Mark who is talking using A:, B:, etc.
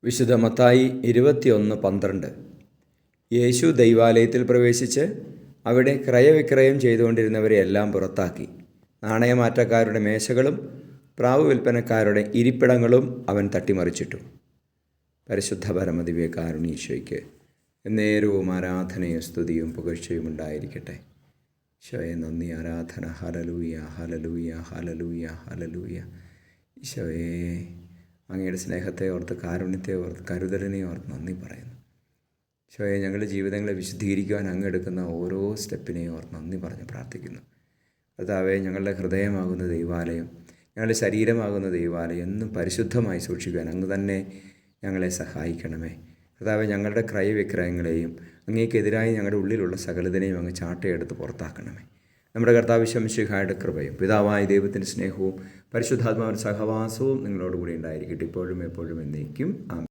A: വിശുദ്ധ മത്തായി 21:12. യേശു ദൈവാലയത്തിൽ പ്രവേശിച്ച് അവിടെ ക്രയവിക്രയം ചെയ്തുകൊണ്ടിരുന്നവരെ എല്ലാം പുറത്താക്കി. നാണയമാറ്റക്കാരുടെ മേശകളും പ്രാവ് വിൽപ്പനക്കാരുടെ ഇരിപ്പിടങ്ങളും അവൻ തട്ടിമറിച്ചിട്ടു. പരിശുദ്ധ പരമദിവ്യകാരുണ്യ എന്നേരവും ആരാധനയും സ്തുതിയും പുകഴ്ചയും ഉണ്ടായിരിക്കട്ടെ. ഈശോയെ നന്ദി, ആരാധന. Hallelujah, hallelujah, hallelujah, hallelujah. ഈശോയെ അങ്ങയുടെ സ്നേഹത്തെ ഓർത്ത്, കാരുണ്യത്തെ ഓർത്ത്, കരുതലിനെ ഓർത്ത് നന്ദി പറയുന്നു. ഈശോയെ ഞങ്ങളുടെ ജീവിതങ്ങളെ വിശുദ്ധീകരിക്കുവാൻ അങ്ങ് എടുക്കുന്ന ഓരോ സ്റ്റെപ്പിനെയും ഓർത്ത് നന്ദി പറഞ്ഞ് പ്രാർത്ഥിക്കുന്നു. കർത്താവേ, ഞങ്ങളുടെ ഹൃദയമാകുന്ന ദൈവാലയം, ഞങ്ങളുടെ ശരീരമാകുന്ന ദൈവാലയം എന്നും പരിശുദ്ധമായി സൂക്ഷിക്കുവാൻ അങ്ങ് തന്നെ ഞങ്ങളെ സഹായിക്കണമേ. കർത്താവേ, ഞങ്ങളുടെ ക്രയവിക്രയങ്ങളെയും അങ്ങേക്കെതിരായി ഞങ്ങളുടെ ഉള്ളിലുള്ള സകലതിനെയും അങ്ങ് ചാട്ടയെടുത്ത് പുറത്താക്കണമേ. നമ്മുടെ കർത്താവ് മിശിഹായുടെ കൃപയും പിതാവായ ദൈവത്തിൻ്റെ സ്നേഹവും പരിശുദ്ധാത്മാവിൻ്റെ സഹവാസവും നിങ്ങളോടുകൂടി ഉണ്ടായിരിക്കട്ടെ, ഇപ്പോഴും എപ്പോഴും എന്നേക്കും. ആമേൻ.